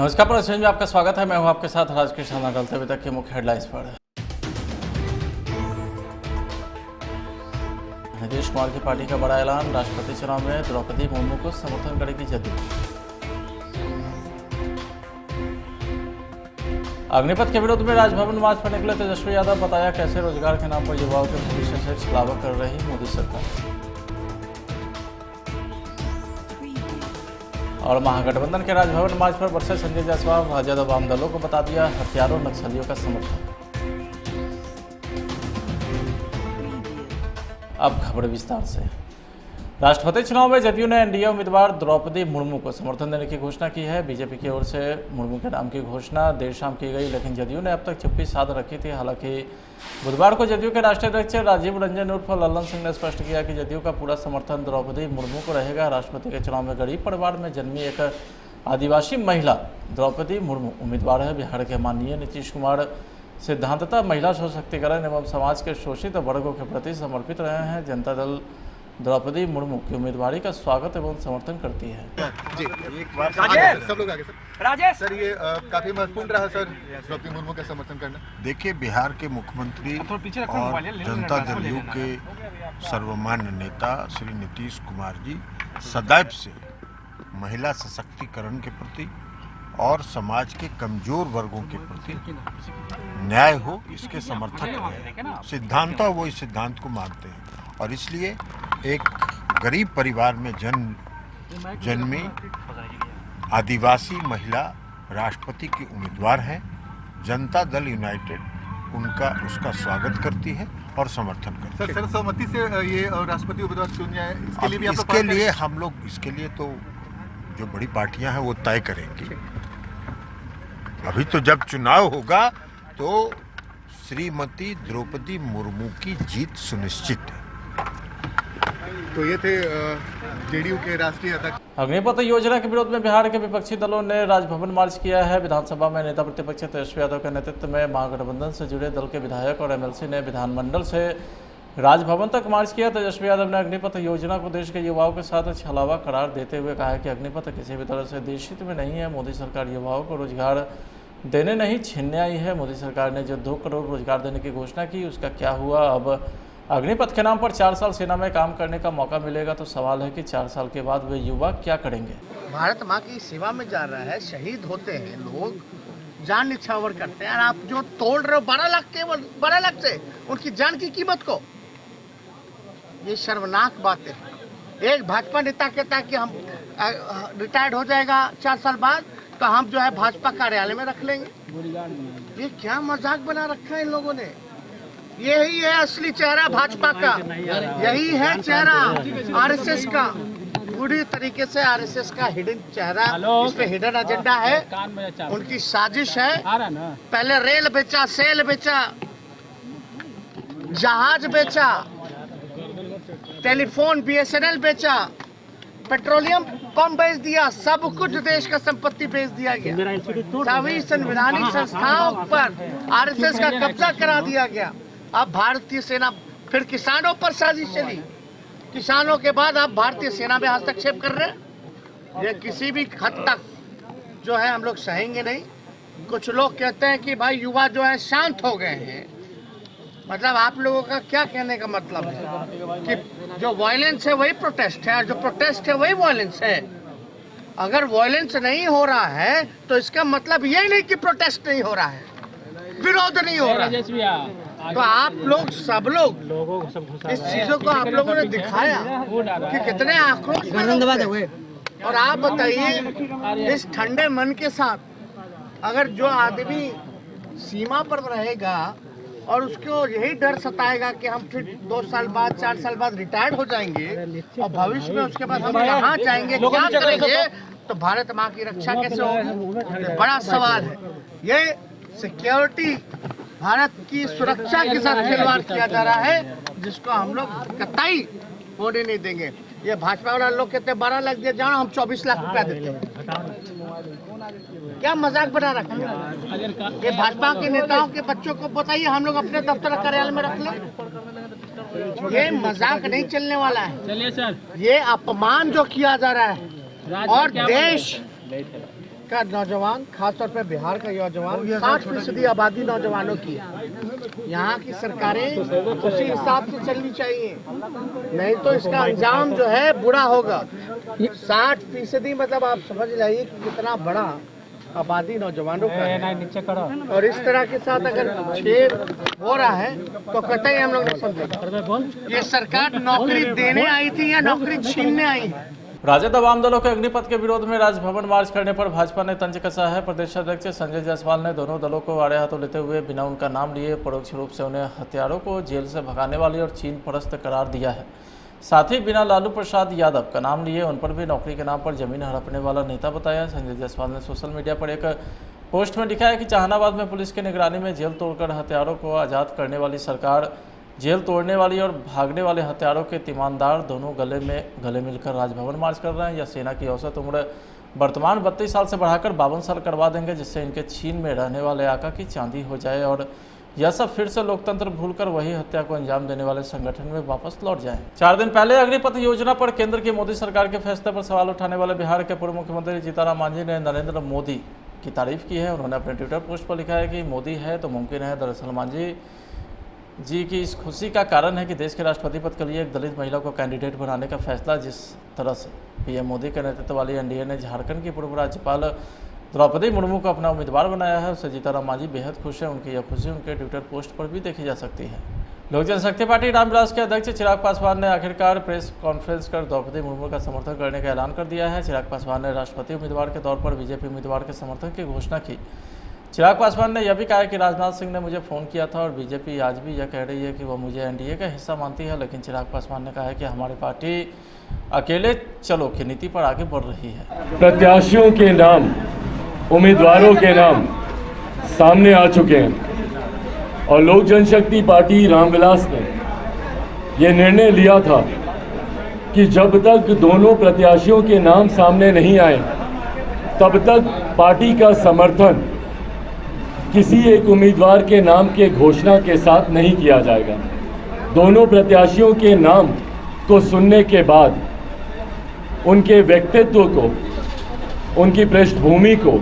नमस्कार प्रश्न में आपका स्वागत है। मैं हूं आपके साथ राजकृष्ण डालते हुए तक के मुख्य हेडलाइंस पर। नीतीश कुमार की पार्टी का बड़ा ऐलान, राष्ट्रपति चुनाव में द्रौपदी मुर्मू को समर्थन करेगी जदयू। अग्निपथ के विरोध में राजभवन मार्च पर निकले तेजस्वी यादव, बताया कैसे रोजगार के नाम पर युवाओं के भविष्य से छलावा कर रही मोदी सरकार। और महागठबंधन के राजभवन मार्च पर बरसे संजय जायसवाल, राजद और वाम दलों को बता दिया हथियारों नक्सलियों का समर्थन। अब खबर विस्तार से। राष्ट्रपति चुनाव में जदयू ने एनडीए उम्मीदवार द्रौपदी मुर्मू को समर्थन देने की घोषणा की है। बीजेपी की ओर से मुर्मू के नाम की घोषणा देर शाम की गई, लेकिन जदयू ने अब तक चुप्पी साध रखी थी। हालांकि बुधवार को जदयू के राष्ट्रीय अध्यक्ष राजीव रंजन उर्फ लल्लन सिंह ने स्पष्ट किया कि जदयू का पूरा समर्थन द्रौपदी मुर्मू को रहेगा। राष्ट्रपति के चुनाव में गरीब परिवार में जन्मी एक आदिवासी महिला द्रौपदी मुर्मू उम्मीदवार है। बिहार के माननीय नीतीश कुमार सिद्धांततः महिला सशक्तिकरण एवं समाज के शोषित वर्गों के प्रति समर्पित रहे हैं। जनता दल द्रौपदी मुर्मू की उम्मीदवारी का स्वागत एवं समर्थन करती है। जी, एक बार सब लोग आगे सर। राजेश सर, ये काफी महत्वपूर्ण रहा सर द्रौपदी मुर्मू का समर्थन करना। देखिए, बिहार के मुख्यमंत्री और जनता दल यू के सर्वमान्य नेता श्री नीतीश कुमार जी सदैव से महिला सशक्तिकरण के प्रति और समाज के कमजोर वर्गों के प्रति न्याय हो, इसके समर्थक हैं। सिद्धांत वो इस सिद्धांत को मानते हैं और इसलिए एक गरीब परिवार में जन्मी आदिवासी महिला राष्ट्रपति की उम्मीदवार हैं। जनता दल यूनाइटेड उसका स्वागत करती है और समर्थन करती है। सर, सहमति से ये राष्ट्रपति उम्मीदवार चुन जाए, इसके लिए तो जो बड़ी पार्टियां हैं वो तय करेंगी। अभी तो जब चुनाव होगा तो श्रीमती द्रौपदी मुर्मू की जीत सुनिश्चित है। तो ये थे जेडीयू के राष्ट्रीय अध्यक्ष। अग्निपथ योजना के विरोध में बिहार के विपक्षी दलों ने राजभवन मार्च किया है। विधानसभा में नेता प्रतिपक्ष तेजस्वी यादव के नेतृत्व में महागठबंधन से जुड़े दल के विधायक और एमएलसी ने विधानमंडल से राजभवन तक मार्च किया। तेजस्वी यादव ने अग्निपथ योजना को देश के युवाओं के साथ छलावा करार देते हुए कहा कि अग्निपथ किसी भी तरह से देश हित में नहीं है। मोदी सरकार युवाओं को रोजगार देने नहीं छीनने आई है। मोदी सरकार ने जो 2 करोड़ रोजगार देने की घोषणा की, उसका क्या हुआ? अब अग्निपथ के नाम पर 4 साल सेना में काम करने का मौका मिलेगा, तो सवाल है कि 4 साल के बाद वे युवा क्या करेंगे। भारत माँ की सेवा में जा रहा है, शहीद होते हैं लोग, जान निछावर करते हैं, और आप जो तोड़ रहे हो 12 लाख, केवल 12 लाख से उनकी जान की कीमत को, ये शर्मनाक बात है। एक भाजपा नेता कहता है कि हम रिटायर्ड हो जाएगा 4 साल बाद तो हम जो है भाजपा कार्यालय में रख लेंगे। ये क्या मजाक बना रखा है इन लोगों ने। यही है असली चेहरा भाजपा का, यही है चेहरा आरएसएस का, पूरी तरीके से आरएसएस का हिडन चेहरा। इसमें हिडन एजेंडा है, उनकी साजिश है। पहले रेल बेचा, सेल बेचा, जहाज बेचा, टेलीफोन बीएसएनएल बेचा, पेट्रोलियम पंप बेच दिया, सब कुछ देश का संपत्ति बेच दिया गया। सभी संवैधानिक संस्थाओं पर आरएसएस का कब्जा करा दिया गया। अब भारतीय सेना, फिर किसानों पर साजिश चली, किसानों के बाद अब भारतीय सेना में हस्तक्षेप कर रहे हैं। ये किसी भी हद तक जो है हम लोग सहेंगे नहीं। कुछ लोग कहते हैं कि भाई युवा जो है शांत हो गए हैं, मतलब आप लोगों का क्या कहने का मतलब है कि जो वायलेंस है वही प्रोटेस्ट है और जो प्रोटेस्ट है वही वायलेंस है। अगर वायलेंस नहीं हो रहा है तो इसका मतलब ये नहीं कि प्रोटेस्ट नहीं हो रहा है, विरोध नहीं हो रहा है। तो आप लोग सब लोग इस चीजों को आप लोगों ने दिखाया कि कितने आक्रोश में हुए। और आप बताइए, इस ठंडे मन के साथ अगर जो आदमी सीमा पर रहेगा और उसको यही डर सताएगा कि हम फिर 2 साल बाद 4 साल बाद रिटायर्ड हो जाएंगे और भविष्य में उसके बाद हम कहाँ जाएंगे, क्या करेंगे, तो भारत माँ की रक्षा कैसे होगी? बड़ा सवाल है। ये सिक्योरिटी, भारत की सुरक्षा के साथ खिलवाड़ किया जा रहा है, जिसको हम लोग कतई होने नहीं देंगे। ये भाजपा वाला लोग कहते हैं 12 लाख दे जाओ, हम 24 लाख रुपया देते हैं। क्या मजाक बना रखा है। ये भाजपा के नेताओं के बच्चों को बताइए, हम लोग अपने दफ्तर कार्यालय में रख लें। ये मजाक नहीं चलने वाला है। चलिए सर, ये अपमान जो किया जा रहा है और देश का नौजवान, खासतौर पर बिहार का नौजवान, 60% आबादी नौजवानों की है। यहाँ की सरकारें उसी हिसाब से चलनी चाहिए, नहीं तो इसका अंजाम जो है बुरा होगा। 60% मतलब आप समझ लाइए कि कितना बड़ा आबादी नौजवानों का है। और इस तरह के साथ अगर छेड़ हो रहा है तो कतई हम लोग नहीं समझेंगे ये सरकार नौकरी देने आई थी या नौकरी छीनने आई है। राजद आवाम दलों के अग्निपथ के विरोध में राजभवन मार्च करने पर भाजपा ने तंज कसा है। प्रदेश अध्यक्ष संजय जायसवाल ने दोनों दलों को आड़े हाथों लेते हुए बिना उनका नाम लिए परोक्ष रूप से उन्हें हत्यारों को जेल से भगाने वाली और चीन परस्त करार दिया है। साथ ही बिना लालू प्रसाद यादव का नाम लिए उन पर भी नौकरी के नाम पर जमीन हड़पने वाला नेता बताया। संजय जायसवाल ने सोशल मीडिया पर एक पोस्ट में लिखा है कि जहानाबाद में पुलिस की निगरानी में जेल तोड़कर हत्यारों को आज़ाद करने वाली सरकार जेल तोड़ने वाली और भागने वाले हत्यारों के तीमानदार दोनों गले मिलकर राजभवन मार्च कर रहे हैं। यह सेना की औसत उम्र वर्तमान 32 साल से बढ़ाकर 52 साल करवा देंगे, जिससे इनके चीन में रहने वाले आका की चांदी हो जाए और यह सब फिर से लोकतंत्र भूलकर वही हत्या को अंजाम देने वाले संगठन में वापस लौट जाएं। 4 दिन पहले अग्निपथ योजना पर केंद्र की मोदी सरकार के फैसले पर सवाल उठाने वाले बिहार के पूर्व मुख्यमंत्री जीतन मांझी ने नरेंद्र मोदी की तारीफ की है। उन्होंने अपने ट्विटर पोस्ट पर लिखा है कि मोदी है तो मुमकिन है। दरअसल मांझी जी की इस खुशी का कारण है कि देश के राष्ट्रपति पद के लिए एक दलित महिला को कैंडिडेट बनाने का फैसला जिस तरह से पीएम मोदी के नेतृत्व वाली एनडीए ने झारखंड की पूर्व राज्यपाल द्रौपदी मुर्मू को अपना उम्मीदवार बनाया है, उससे जीतन मांझी बेहद खुश है। उनकी यह खुशी उनके ट्विटर पोस्ट पर भी देखी जा सकती है। लोक जनशक्ति पार्टी रामविलास के अध्यक्ष चिराग पासवान ने आखिरकार प्रेस कॉन्फ्रेंस कर द्रौपदी मुर्मू का समर्थन करने का ऐलान कर दिया है। चिराग पासवान ने राष्ट्रपति उम्मीदवार के तौर पर बीजेपी उम्मीदवार के समर्थन की घोषणा की। चिराग पासवान ने यह भी कहा कि राजनाथ सिंह ने मुझे फ़ोन किया था और बीजेपी आज भी यह कह रही है कि वह मुझे एनडीए का हिस्सा मानती है, लेकिन चिराग पासवान ने कहा है कि हमारी पार्टी अकेले चलो की नीति पर आगे बढ़ रही है। प्रत्याशियों के नाम, उम्मीदवारों के नाम सामने आ चुके हैं और लोक जनशक्ति पार्टी रामविलास ने यह निर्णय लिया था कि जब तक दोनों प्रत्याशियों के नाम सामने नहीं आए तब तक पार्टी का समर्थन किसी एक उम्मीदवार के नाम के घोषणा के साथ नहीं किया जाएगा। दोनों प्रत्याशियों के नाम को सुनने के बाद उनके व्यक्तित्व को, उनकी पृष्ठभूमि को,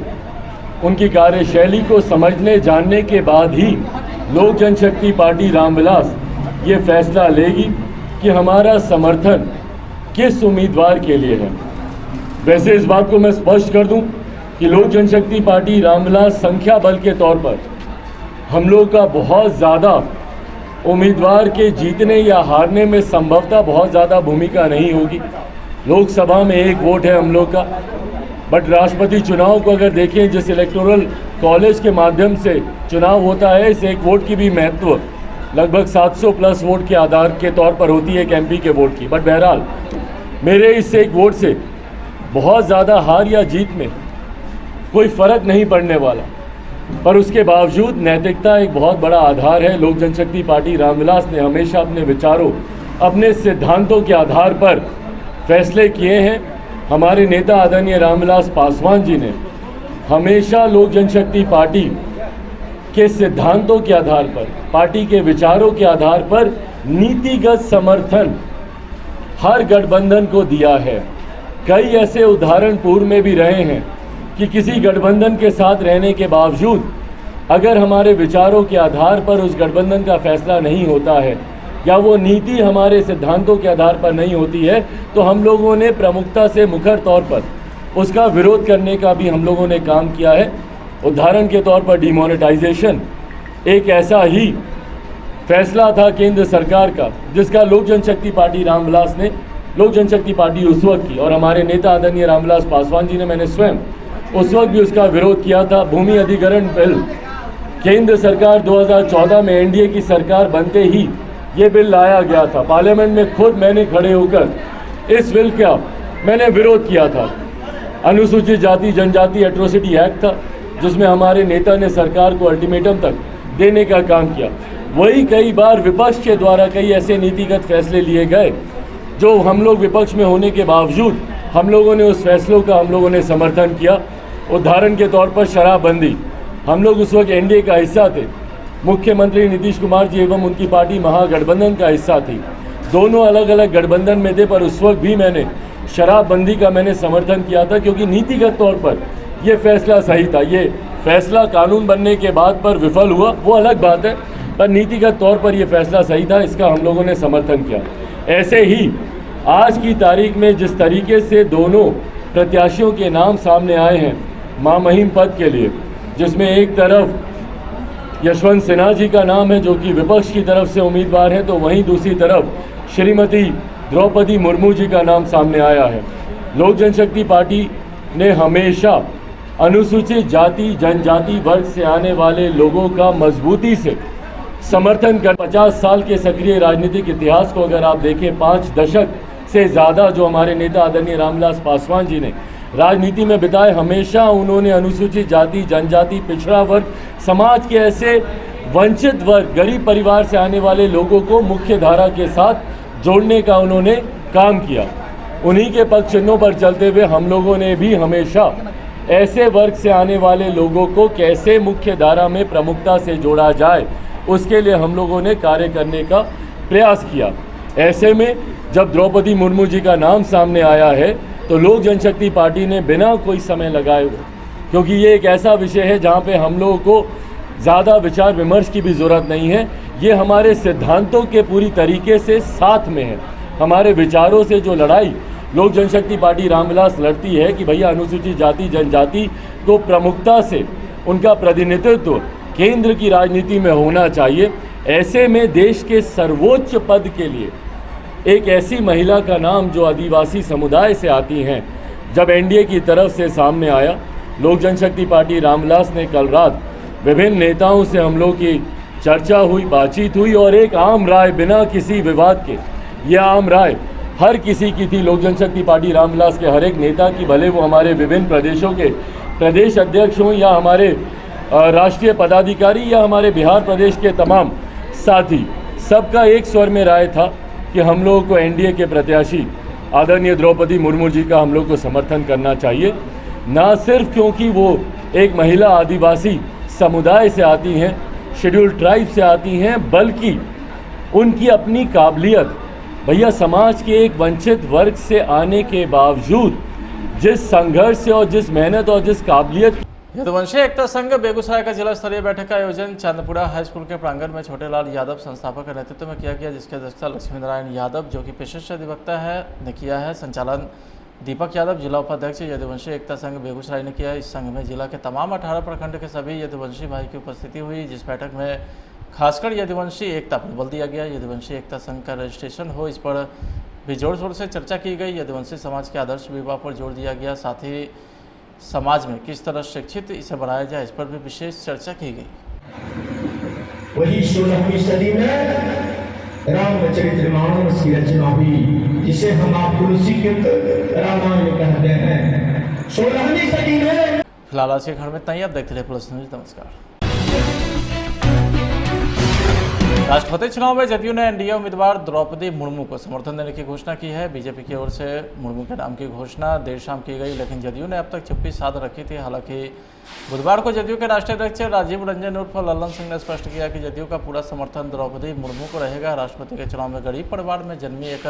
उनकी कार्यशैली को समझने जानने के बाद ही लोक जनशक्ति पार्टी रामविलास ये फैसला लेगी कि हमारा समर्थन किस उम्मीदवार के लिए है। वैसे इस बात को मैं स्पष्ट कर दूं कि लोक जनशक्ति पार्टी रामविलास संख्या बल के तौर पर हम लोग का बहुत ज़्यादा उम्मीदवार के जीतने या हारने में संभवतः बहुत ज़्यादा भूमिका नहीं होगी। लोकसभा में 1 वोट है हम लोग का, बट राष्ट्रपति चुनाव को अगर देखें जिस इलेक्टोरल कॉलेज के माध्यम से चुनाव होता है, इस 1 वोट की भी महत्व लगभग 700 प्लस वोट के आधार के तौर पर होती है एक एमपी के वोट की। बट बहरहाल मेरे इस 1 वोट से बहुत ज़्यादा हार या जीत में कोई फ़र्क नहीं पड़ने वाला, पर उसके बावजूद नैतिकता एक बहुत बड़ा आधार है। लोक जनशक्ति पार्टी रामविलास ने हमेशा अपने विचारों, अपने सिद्धांतों के आधार पर फैसले किए हैं। हमारे नेता आदरणीय रामविलास पासवान जी ने हमेशा लोक जनशक्ति पार्टी के सिद्धांतों के आधार पर, पार्टी के विचारों के आधार पर नीतिगत समर्थन हर गठबंधन को दिया है। कई ऐसे उदाहरण पूर्व में भी रहे हैं कि किसी गठबंधन के साथ रहने के बावजूद अगर हमारे विचारों के आधार पर उस गठबंधन का फैसला नहीं होता है या वो नीति हमारे सिद्धांतों के आधार पर नहीं होती है तो हम लोगों ने प्रमुखता से मुखर तौर पर उसका विरोध करने का भी हम लोगों ने काम किया है। उदाहरण के तौर पर डिमोनेटाइजेशन एक ऐसा ही फैसला था केंद्र सरकार का जिसका लोक जनशक्ति पार्टी रामविलास ने, लोक जनशक्ति पार्टी उस वक्त की और हमारे नेता आदरणीय रामविलास पासवान जी ने, मैंने स्वयं उस वक्त भी उसका विरोध किया था। भूमि अधिग्रहण बिल केंद्र सरकार 2014 में एनडीए की सरकार बनते ही ये बिल लाया गया था। पार्लियामेंट में खुद मैंने खड़े होकर इस बिल का मैंने विरोध किया था। अनुसूचित जाति जनजाति एट्रोसिटी एक्ट था जिसमें हमारे नेता ने सरकार को अल्टीमेटम तक देने का काम किया। वही कई बार विपक्ष के द्वारा कई ऐसे नीतिगत फैसले लिए गए जो हम लोग विपक्ष में होने के बावजूद हम लोगों ने उस फैसलों का हम लोगों ने समर्थन किया। उदाहरण के तौर पर शराबबंदी, हम लोग उस वक्त एनडीए का हिस्सा थे, मुख्यमंत्री नीतीश कुमार जी एवं उनकी पार्टी महागठबंधन का हिस्सा थी। दोनों अलग अलग गठबंधन में थे, पर उस वक्त भी मैंने शराबबंदी का मैंने समर्थन किया था क्योंकि नीतिगत तौर पर ये फैसला सही था। ये फैसला कानून बनने के बाद पर विफल हुआ, वो अलग बात है, पर नीतिगत तौर पर ये फैसला सही था, इसका हम लोगों ने समर्थन किया। ऐसे ही आज की तारीख में जिस तरीके से दोनों प्रत्याशियों के नाम सामने आए हैं महामहिम पद के लिए, जिसमें एक तरफ यशवंत सिन्हा जी का नाम है जो कि विपक्ष की तरफ से उम्मीदवार है, तो वहीं दूसरी तरफ श्रीमती द्रौपदी मुर्मू जी का नाम सामने आया है। लोक जनशक्ति पार्टी ने हमेशा अनुसूचित जाति जनजाति वर्ग से आने वाले लोगों का मजबूती से समर्थन कर 50 साल के सक्रिय राजनीतिक इतिहास को अगर आप देखें, 5 दशक से ज़्यादा जो हमारे नेता आदरणीय रामविलास पासवान जी ने राजनीति में बिताए, हमेशा उन्होंने अनुसूचित जाति जनजाति पिछड़ा वर्ग समाज के ऐसे वंचित वर्ग गरीब परिवार से आने वाले लोगों को मुख्य धारा के साथ जोड़ने का उन्होंने काम किया। उन्हीं के पद चिन्हों पर चलते हुए हम लोगों ने भी हमेशा ऐसे वर्ग से आने वाले लोगों को कैसे मुख्य धारा में प्रमुखता से जोड़ा जाए, उसके लिए हम लोगों ने कार्य करने का प्रयास किया। ऐसे में जब द्रौपदी मुर्मू जी का नाम सामने आया है तो लोक जनशक्ति पार्टी ने बिना कोई समय लगाए हुए, क्योंकि ये एक ऐसा विषय है जहाँ पे हम लोगों को ज़्यादा विचार विमर्श की भी ज़रूरत नहीं है, ये हमारे सिद्धांतों के पूरी तरीके से साथ में है। हमारे विचारों से जो लड़ाई लोक जनशक्ति पार्टी रामविलास लड़ती है कि भैया अनुसूचित जाति जनजाति को प्रमुखता से उनका प्रतिनिधित्व केंद्र की राजनीति में होना चाहिए। ऐसे में देश के सर्वोच्च पद के लिए एक ऐसी महिला का नाम जो आदिवासी समुदाय से आती हैं, जब एनडीए की तरफ से सामने आया, लोक जनशक्ति पार्टी रामविलास ने कल रात विभिन्न नेताओं से हम लोग की चर्चा हुई, बातचीत हुई और एक आम राय बिना किसी विवाद के, यह आम राय हर किसी की थी, लोक जनशक्ति पार्टी रामविलास के हर एक नेता की, भले वो हमारे विभिन्न प्रदेशों के प्रदेश अध्यक्ष हों या हमारे राष्ट्रीय पदाधिकारी या हमारे बिहार प्रदेश के तमाम साथी, सबका एक स्वर में राय था कि हम लोगों को एनडीए के प्रत्याशी आदरणीय द्रौपदी मुर्मू जी का हम लोग को समर्थन करना चाहिए, ना सिर्फ क्योंकि वो एक महिला आदिवासी समुदाय से आती हैं, शेड्यूल्ड ट्राइब से आती हैं, बल्कि उनकी अपनी काबिलियत, भैया समाज के एक वंचित वर्ग से आने के बावजूद जिस संघर्ष से और जिस मेहनत और जिस काबिलियत। यदुवंशी एकता संघ बेगूसराय का जिला स्तरीय बैठक का आयोजन चांदपुरा हाई स्कूल के प्रांगण में छोटेलाल यादव संस्थापक के नेतृत्व में किया गया, जिसकी अध्यक्षता लक्ष्मी नारायण यादव जो कि विशिष्ट अधिवक्ता है ने किया है। संचालन दीपक यादव जिला उपाध्यक्ष यदुवंशी एकता संघ बेगूसराय ने किया। इस संघ में जिला के तमाम 18 प्रखंड के सभी यदुवंशी भाई की उपस्थिति हुई, जिस बैठक में खासकर यदुवंशी एकता पर बल दिया गया। यदुवंशी एकता संघ का रजिस्ट्रेशन हो, इस पर भी जोर शोर से चर्चा की गई। यदुवंशी समाज के आदर्श विवाह पर जोर दिया गया, साथ ही समाज में किस तरह शिक्षित इसे बनाया जाए, इस पर भी विशेष चर्चा की गई। वही 16वीं सदी में रामचरितमानस की रचना हुई, जिसे हम आप तुलसी के रामायण कहते हैं। 16वीं सदी में। फिलहाल आज के खंड में इतना ही। आप देखते रहे प्लस न्यूज। नमस्कार। राष्ट्रपति चुनाव में जदयू ने एनडीए उम्मीदवार द्रौपदी मुर्मू को समर्थन देने की घोषणा की है। बीजेपी की ओर से मुर्मू के नाम की घोषणा देर शाम की गई, लेकिन जदयू ने अब तक चुप्पी साध रखी थी। हालांकि बुधवार को जदयू के राष्ट्रीय अध्यक्ष राजीव रंजन उर्फ लल्लन सिंह ने स्पष्ट किया कि जदयू का पूरा समर्थन द्रौपदी मुर्मू को रहेगा। राष्ट्रपति के चुनाव में गरीब परिवार में जन्मी एक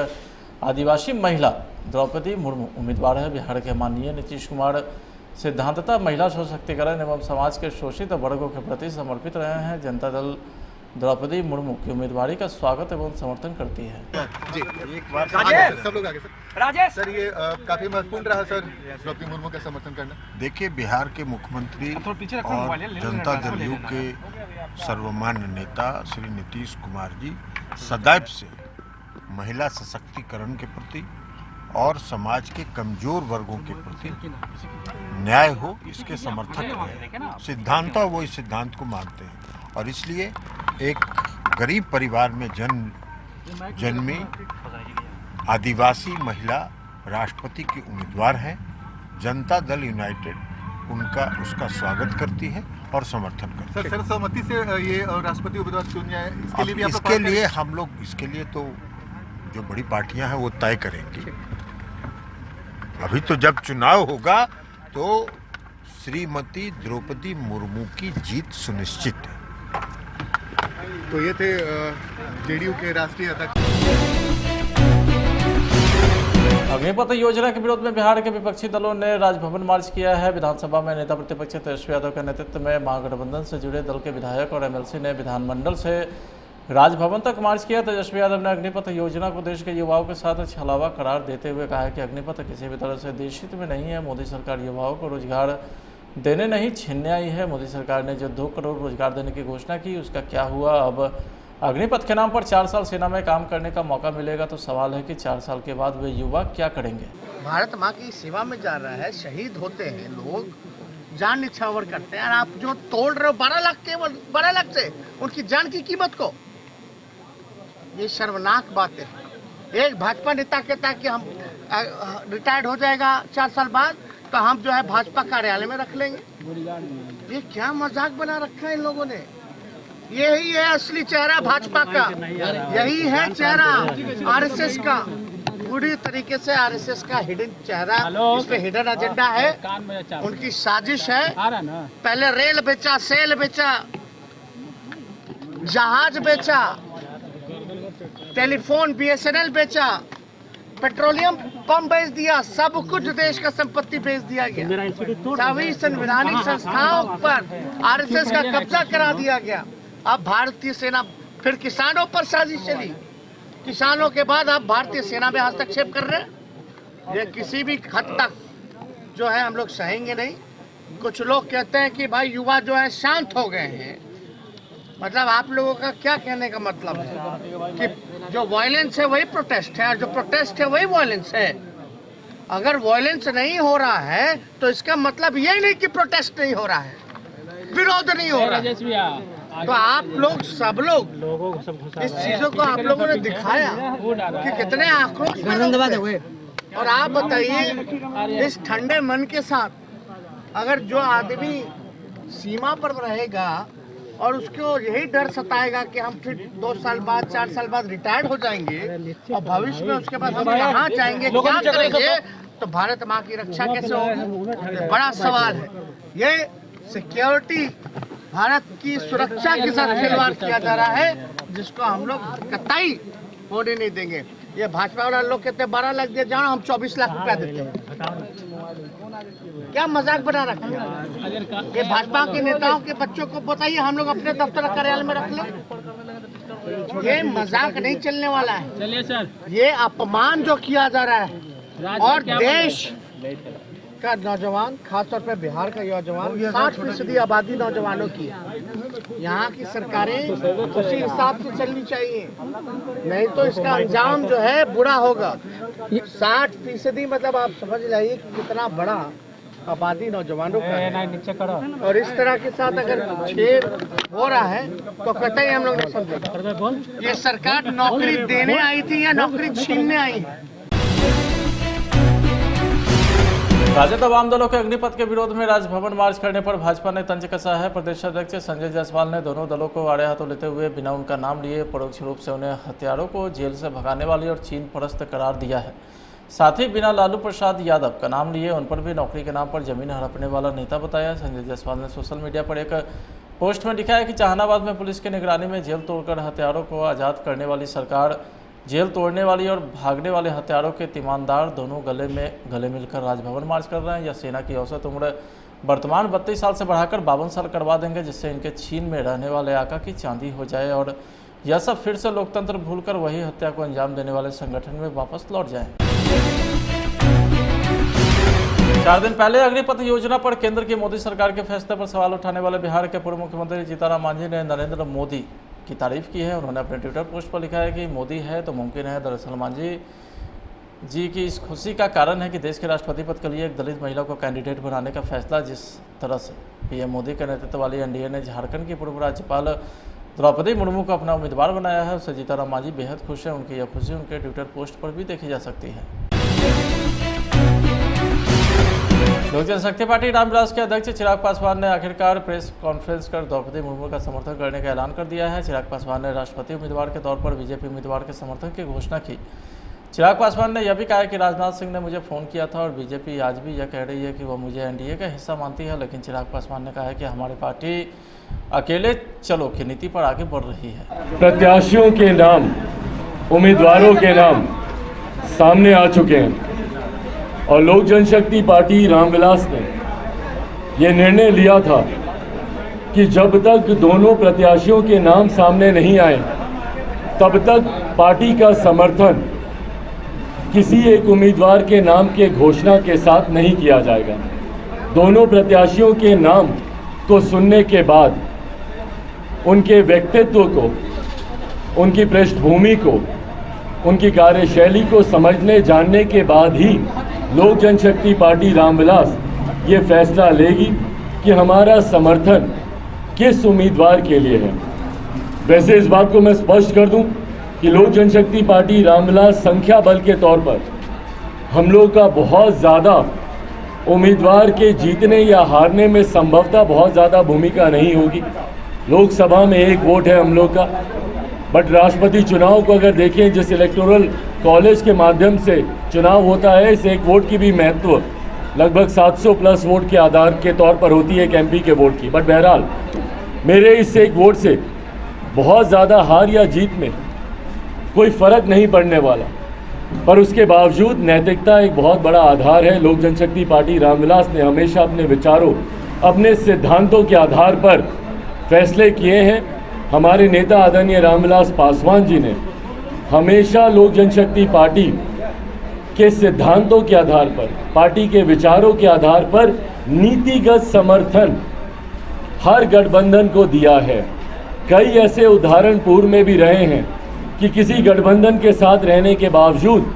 आदिवासी महिला द्रौपदी मुर्मू उम्मीदवार है। बिहार के माननीय नीतीश कुमार सिद्धांततः महिला सशक्तिकरण एवं समाज के शोषित वर्गों के प्रति समर्पित रहे हैं। जनता दल द्रौपदी मुर्मू की उम्मीदवारी का स्वागत एवं समर्थन करती है। जी एक बार आगे सब लोग आगे सर। राजेश सर, ये काफी महत्वपूर्ण रहा सर द्रौपदी मुर्मू का समर्थन करना। देखिए, बिहार के मुख्यमंत्री और जनता दल यू के सर्वमान्य नेता श्री नीतीश कुमार जी सदैव से महिला सशक्तिकरण के प्रति और समाज के कमजोर वर्गों के प्रति न्याय हो, इसके समर्थक हैं। सिद्धांत वो इस सिद्धांत को मानते हैं और इसलिए एक गरीब परिवार में जन्मी आदिवासी महिला राष्ट्रपति की उम्मीदवार हैं। जनता दल यूनाइटेड उसका स्वागत करती है और समर्थन करती है। सर, सहमति से ये राष्ट्रपति उम्मीदवार चुन जाए, इसके लिए इसके लिए तो जो बड़ी पार्टियां हैं वो तय करेंगी। अभी तो जब चुनाव होगा तो श्रीमती द्रौपदी मुर्मू की जीत सुनिश्चित है। तो ये थे जेडीयू के राष्ट्रीय अध्यक्ष। अग्निपथ योजना के विरोध में बिहार के विपक्षी दलों ने राजभवन मार्च किया है। विधानसभा में नेता प्रतिपक्ष तेजस्वी यादव के नेतृत्व में महागठबंधन से जुड़े दल के विधायक और एमएलसी ने विधानमंडल से राजभवन तक मार्च किया। तेजस्वी यादव ने अग्निपथ योजना को देश के युवाओं के साथ छलावा करार देते हुए कहा है कि अग्निपथ किसी भी तरह से देश हित में नहीं है। मोदी सरकार युवाओं को रोजगार देने नहीं छीनने आई है। मोदी सरकार ने जो 2 करोड़ रोजगार देने की घोषणा की उसका क्या हुआ। अब अग्निपथ के नाम पर 4 साल सेना में काम करने का मौका मिलेगा तो सवाल है कि 4 साल के बाद वे युवा क्या करेंगे। भारत माँ की सेवा में जा रहा है, शहीद होते हैं लोग, जान निछावर करते हैं, और आप जो तोड़ रहे हो 12 लाख केवल 12 लाख से उनकी जान की कीमत को, ये शर्मनाक बात है। एक भाजपा नेता कहता है कि हम रिटायर्ड हो जाएगा 4 साल बाद तो हम जो है भाजपा कार्यालय में रख लेंगे। ये क्या मजाक बना रखा है इन लोगों ने। यही है असली चेहरा भाजपा का, यही है चेहरा आरएसएस का, पूरी तरीके से आरएसएस का हिडन चेहरा, इसमें हिडन एजेंडा है, उनकी साजिश है। पहले रेल बेचा, सेल बेचा, जहाज बेचा, टेलीफोन बीएसएनएल बेचा, पेट्रोलियम पंप बेच दिया, सब कुछ देश का संपत्ति बेच दिया गया। सभी संवैधानिक संस्थाओं पर आरएसएस का कब्जा करा दिया गया। अब भारतीय सेना, फिर किसानों पर साजिश चली, किसानों के बाद अब भारतीय सेना में हस्तक्षेप कर रहे हैं। ये किसी भी हद तक जो है हम लोग सहेंगे नहीं। कुछ लोग कहते हैं कि भाई युवा जो है शांत हो गए हैं, मतलब आप लोगों का क्या कहने का मतलब है कि जो वायलेंस है वही प्रोटेस्ट है और जो प्रोटेस्ट है वही वायलेंस है। अगर वायलेंस नहीं हो रहा है तो इसका मतलब यही नहीं कि प्रोटेस्ट नहीं हो रहा है, विरोध नहीं हो रहा है। तो आप लोग सब लोग इस चीजों को आप लोगों ने दिखाया कि कितने आक्रोश में हुए। और आप बताइए इस ठंडे मन के साथ अगर जो आदमी सीमा पर रहेगा और उसको यही डर सताएगा कि हम फिर 2 साल बाद 4 साल बाद रिटायर्ड हो जाएंगे और भविष्य में उसके बाद हम कहाँ जाएंगे, क्या करेंगे, तो भारत माँ की रक्षा कैसे होगी, बड़ा सवाल है। ये सिक्योरिटी, भारत की सुरक्षा के साथ खिलवाड़ किया जा रहा है, जिसको हम लोग कतई होने नहीं देंगे। ये भाजपा वाले लोग कहते हैं 12 लाख दिए जाओ, हम 24 लाख रुपया देते हैं। क्या मजाक बना रखा है। ये भाजपा के नेताओं के बच्चों को बताइए हम लोग अपने दफ्तर कार्यालय में रख लें। ये मजाक नहीं चलने वाला है। चलिए सर, ये अपमान जो किया जा रहा है और देश का नौजवान, खासतौर पर बिहार का नौजवान, 60% आबादी नौजवानों की है। यहाँ की सरकारें उसी हिसाब से चलनी चाहिए, नहीं तो इसका अंजाम जो है बुरा होगा। 60% मतलब आप समझ लाइए कितना बड़ा आबादी नौजवानों का है। और इस तरह के साथ अगर छेड़ हो रहा है तो कतई हम लोग नहीं समझे ये सरकार नौकरी देने आई थी या नौकरी छीनने आई है। राजद वाम दलों के अग्निपथ के विरोध में राजभवन मार्च करने पर भाजपा ने तंज कसा है। प्रदेश अध्यक्ष संजय जायसवाल ने दोनों दलों को आड़े हाथों लेते हुए बिना उनका नाम लिए परोक्ष रूप से उन्हें हथियारों को जेल से भगाने वाली और चीन परस्त करार दिया है। साथ ही बिना लालू प्रसाद यादव का नाम लिए उन पर भी नौकरी के नाम पर जमीन हड़पने वाला नेता बताया। संजय जायसवाल ने सोशल मीडिया पर एक पोस्ट में लिखा है कि जहानाबाद में पुलिस की निगरानी में जेल तोड़कर हथियारों को आज़ाद करने वाली सरकार जेल तोड़ने वाली और भागने वाले हथियारों के तीमानदार दोनों गले मिलकर राजभवन मार्च कर रहे हैं। यह सेना की औसत उम्र वर्तमान 32 साल से बढ़ाकर 52 साल करवा देंगे, जिससे इनके चीन में रहने वाले आका की चांदी हो जाए और यह सब फिर से लोकतंत्र भूलकर वही हत्या को अंजाम देने वाले संगठन में वापस लौट जाएं। 4 दिन पहले अग्निपथ योजना पर केंद्र की मोदी सरकार के फैसले पर सवाल उठाने वाले बिहार के पूर्व मुख्यमंत्री जीतनराम मांझी ने नरेंद्र मोदी की तारीफ की है। उन्होंने अपने ट्विटर पोस्ट पर लिखा है कि मोदी है तो मुमकिन है। दरअसल मांझी जी की इस खुशी का कारण है कि देश के राष्ट्रपति पद के लिए एक दलित महिला को कैंडिडेट बनाने का फैसला जिस तरह से पीएम मोदी के नेतृत्व वाली एनडीए ने झारखंड की पूर्व राज्यपाल द्रौपदी मुर्मू को अपना उम्मीदवार बनाया है, उससे जीतनराम मांझी बेहद खुश हैं। उनकी यह खुशी उनके ट्विटर पोस्ट पर भी देखी जा सकती है। लोक जनशक्ति पार्टी रामविलास के अध्यक्ष चिराग पासवान ने आखिरकार प्रेस कॉन्फ्रेंस कर द्रौपदी मुर्मू का समर्थन करने का ऐलान कर दिया है। चिराग पासवान ने राष्ट्रपति उम्मीदवार के तौर पर बीजेपी उम्मीदवार के समर्थन की घोषणा की। चिराग पासवान ने यह भी कहा कि राजनाथ सिंह ने मुझे फ़ोन किया था और बीजेपी आज भी यह कह रही है कि वह मुझे एनडीए का हिस्सा मानती है, लेकिन चिराग पासवान ने कहा है कि हमारी पार्टी अकेले चलो की नीति पर आगे बढ़ रही है। प्रत्याशियों के नाम, उम्मीदवारों के नाम सामने आ चुके हैं। और लोक जनशक्ति पार्टी रामविलास ने ये निर्णय लिया था कि जब तक दोनों प्रत्याशियों के नाम सामने नहीं आए तब तक पार्टी का समर्थन किसी एक उम्मीदवार के नाम के घोषणा के साथ नहीं किया जाएगा। दोनों प्रत्याशियों के नाम को सुनने के बाद, उनके व्यक्तित्व को, उनकी पृष्ठभूमि को, उनकी कार्यशैली को समझने जानने के बाद ही लोक जनशक्ति पार्टी रामविलास ये फैसला लेगी कि हमारा समर्थन किस उम्मीदवार के लिए है। वैसे इस बात को मैं स्पष्ट कर दूं कि लोक जनशक्ति पार्टी रामविलास संख्या बल के तौर पर हम लोग का बहुत ज़्यादा उम्मीदवार के जीतने या हारने में संभवतः बहुत ज़्यादा भूमिका नहीं होगी। लोकसभा में 1 वोट है हम लोग का, बट राष्ट्रपति चुनाव को अगर देखें, जिस इलेक्टोरल कॉलेज के माध्यम से चुनाव होता है, इस 1 वोट की भी महत्व लगभग 700 प्लस वोट के आधार के तौर पर होती है एक MP के वोट की। बट बहरहाल मेरे इस 1 वोट से बहुत ज़्यादा हार या जीत में कोई फ़र्क नहीं पड़ने वाला, पर उसके बावजूद नैतिकता एक बहुत बड़ा आधार है। लोक जनशक्ति पार्टी रामविलास ने हमेशा अपने विचारों, अपने सिद्धांतों के आधार पर फैसले किए हैं। हमारे नेता आदरणीय रामविलास पासवान जी ने हमेशा लोक जनशक्ति पार्टी के सिद्धांतों के आधार पर, पार्टी के विचारों के आधार पर नीतिगत समर्थन हर गठबंधन को दिया है। कई ऐसे उदाहरण पूर्व में भी रहे हैं कि किसी गठबंधन के साथ रहने के बावजूद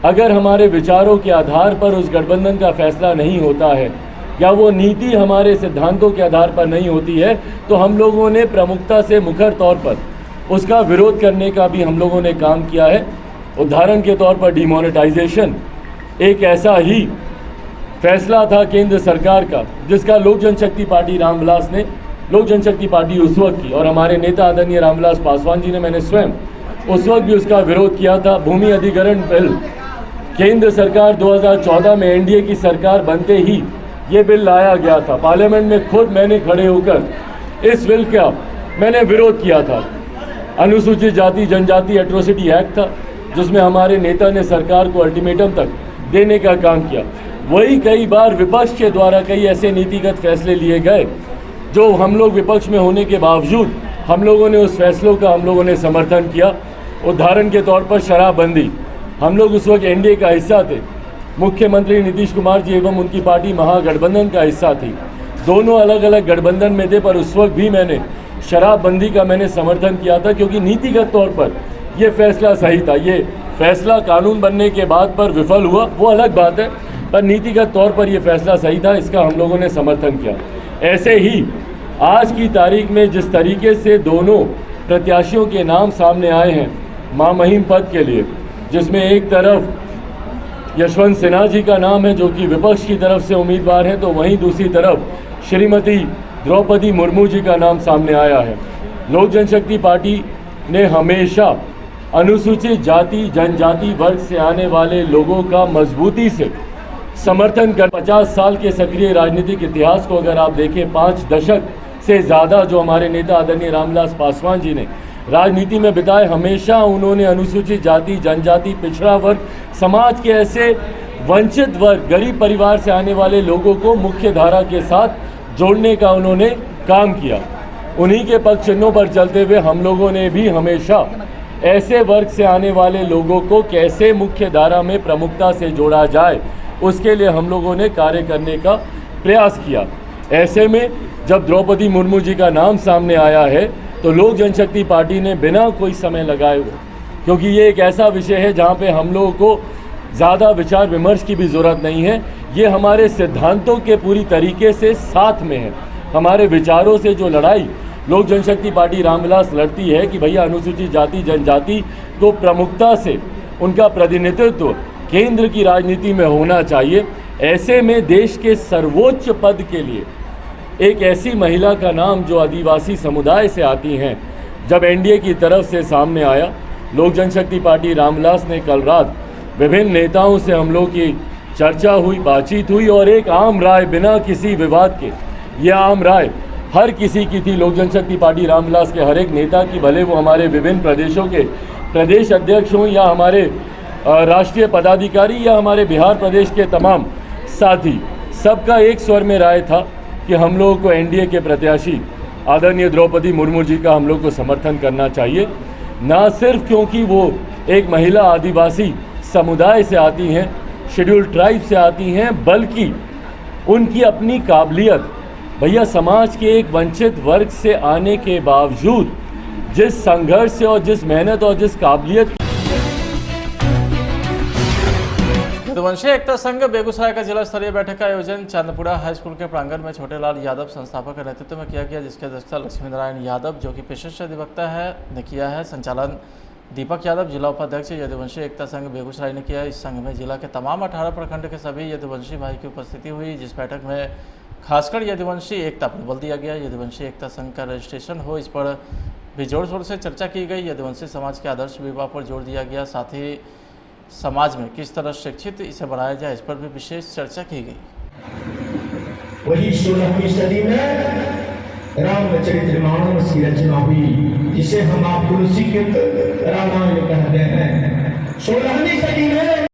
अगर हमारे विचारों के आधार पर उस गठबंधन का फैसला नहीं होता है या वो नीति हमारे सिद्धांतों के आधार पर नहीं होती है, तो हम लोगों ने प्रमुखता से मुखर तौर पर उसका विरोध करने का भी हम लोगों ने काम किया है। उदाहरण के तौर पर डिमोनेटाइजेशन एक ऐसा ही फैसला था केंद्र सरकार का, जिसका लोक जनशक्ति पार्टी रामविलास ने, लोक जनशक्ति पार्टी उस वक्त की और हमारे नेता आदरणीय रामविलास पासवान जी ने, मैंने स्वयं उस वक्त भी उसका विरोध किया था। भूमि अधिग्रहण बिल केंद्र सरकार 2014 में NDA की सरकार बनते ही ये बिल लाया गया था। पार्लियामेंट में खुद मैंने खड़े होकर इस बिल का मैंने विरोध किया था। अनुसूचित जाति जनजाति एट्रोसिटी एक्ट था, जिसमें हमारे नेता ने सरकार को अल्टीमेटम तक देने का काम किया। वही कई बार विपक्ष के द्वारा कई ऐसे नीतिगत फैसले लिए गए जो हम लोग विपक्ष में होने के बावजूद हम लोगों ने उस फैसलों का हम लोगों ने समर्थन किया। उदाहरण के तौर पर शराबबंदी, हम लोग उस वक्त NDA का हिस्सा थे, मुख्यमंत्री नीतीश कुमार जी एवं उनकी पार्टी महागठबंधन का हिस्सा थी। दोनों अलग अलग गठबंधन में थे, पर उस वक्त भी मैंने शराबबंदी का मैंने समर्थन किया था, क्योंकि नीतिगत तौर पर ये फैसला सही था। ये फैसला कानून बनने के बाद पर विफल हुआ, वो अलग बात है, पर नीतिगत तौर पर ये फैसला सही था, इसका हम लोगों ने समर्थन किया। ऐसे ही आज की तारीख में जिस तरीके से दोनों प्रत्याशियों के नाम सामने आए हैं महामहिम पद के लिए, जिसमें एक तरफ यशवंत सिन्हा जी का नाम है जो कि विपक्ष की तरफ से उम्मीदवार हैं, तो वहीं दूसरी तरफ श्रीमती द्रौपदी मुर्मू जी का नाम सामने आया है। लोक जनशक्ति पार्टी ने हमेशा अनुसूचित जाति जनजाति वर्ग से आने वाले लोगों का मजबूती से समर्थन कर 50 साल के सक्रिय राजनीतिक इतिहास को अगर आप देखें, 5 दशक से ज़्यादा जो हमारे नेता आदरणीय रामविलास पासवान जी ने राजनीति में बिताए, हमेशा उन्होंने अनुसूचित जाति जनजाति पिछड़ा वर्ग समाज के ऐसे वंचित वर्ग गरीब परिवार से आने वाले लोगों को मुख्य धारा के साथ जोड़ने का उन्होंने काम किया। उन्हीं के पक्ष चिन्हों पर चलते हुए हम लोगों ने भी हमेशा ऐसे वर्ग से आने वाले लोगों को कैसे मुख्य धारा में प्रमुखता से जोड़ा जाए, उसके लिए हम लोगों ने कार्य करने का प्रयास किया। ऐसे में जब द्रौपदी मुर्मू जी का नाम सामने आया है तो लोक जनशक्ति पार्टी ने बिना कोई समय लगाए हुए, क्योंकि ये एक ऐसा विषय है जहाँ पे हम लोगों को ज़्यादा विचार विमर्श की भी ज़रूरत नहीं है, ये हमारे सिद्धांतों के पूरी तरीके से साथ में है। हमारे विचारों से जो लड़ाई लोक जनशक्ति पार्टी रामविलास लड़ती है कि भैया अनुसूचित जाति जनजाति को प्रमुखता से उनका प्रतिनिधित्व केंद्र की राजनीति में होना चाहिए। ऐसे में देश के सर्वोच्च पद के लिए एक ऐसी महिला का नाम जो आदिवासी समुदाय से आती हैं, जब NDA की तरफ से सामने आया, लोक जनशक्ति पार्टी रामविलास ने कल रात विभिन्न नेताओं से हम लोग की चर्चा हुई, बातचीत हुई और एक आम राय बिना किसी विवाद के, यह आम राय हर किसी की थी, लोक जनशक्ति पार्टी रामविलास के हर एक नेता की, भले वो हमारे विभिन्न प्रदेशों के प्रदेश अध्यक्ष हों या हमारे राष्ट्रीय पदाधिकारी या हमारे बिहार प्रदेश के तमाम साथी, सबका एक स्वर में राय था कि हम लोगों को एनडीए के प्रत्याशी आदरणीय द्रौपदी मुर्मू जी का हम लोग को समर्थन करना चाहिए, ना सिर्फ क्योंकि वो एक महिला आदिवासी समुदाय से आती हैं, शेड्यूल्ड ट्राइब से आती हैं, बल्कि उनकी अपनी काबिलियत, भैया समाज के एक वंचित वर्ग से आने के बावजूद जिस संघर्ष से और जिस मेहनत और जिस काबिलियत। यदुवंशी एकता संघ बेगूसराय का जिला स्तरीय बैठक का आयोजन चांदपुरा हाई स्कूल के प्रांगण में छोटेलाल यादव संस्थापक के नेतृत्व में किया गया, जिसकी अध्यक्षता लक्ष्मी नारायण यादव जो कि पेशेवर अधिवक्ता ने किया है। संचालन दीपक यादव जिला उपाध्यक्ष यदुवंशी एकता संघ बेगूसराय ने किया। इस संघ में जिला के तमाम 18 प्रखंड के सभी यदुवंशी भाई की उपस्थिति हुई, जिस बैठक में खासकर यदुवंशी एकता पर बल दिया गया। यदुवंशी एकता संघ का रजिस्ट्रेशन हो, इस पर भी जोर शोर से चर्चा की गई। यदुवंशी समाज के आदर्श विवाह पर जोर दिया गया, साथ ही समाज में किस तरह शिक्षित इसे बढ़ाया जाए, इस पर भी विशेष चर्चा की गई। वही 16वीं सदी में रामचरितमानस की रचना हुई, जिसे हम आप तुलसी के रामायण कहते हैं। 16वीं सदी में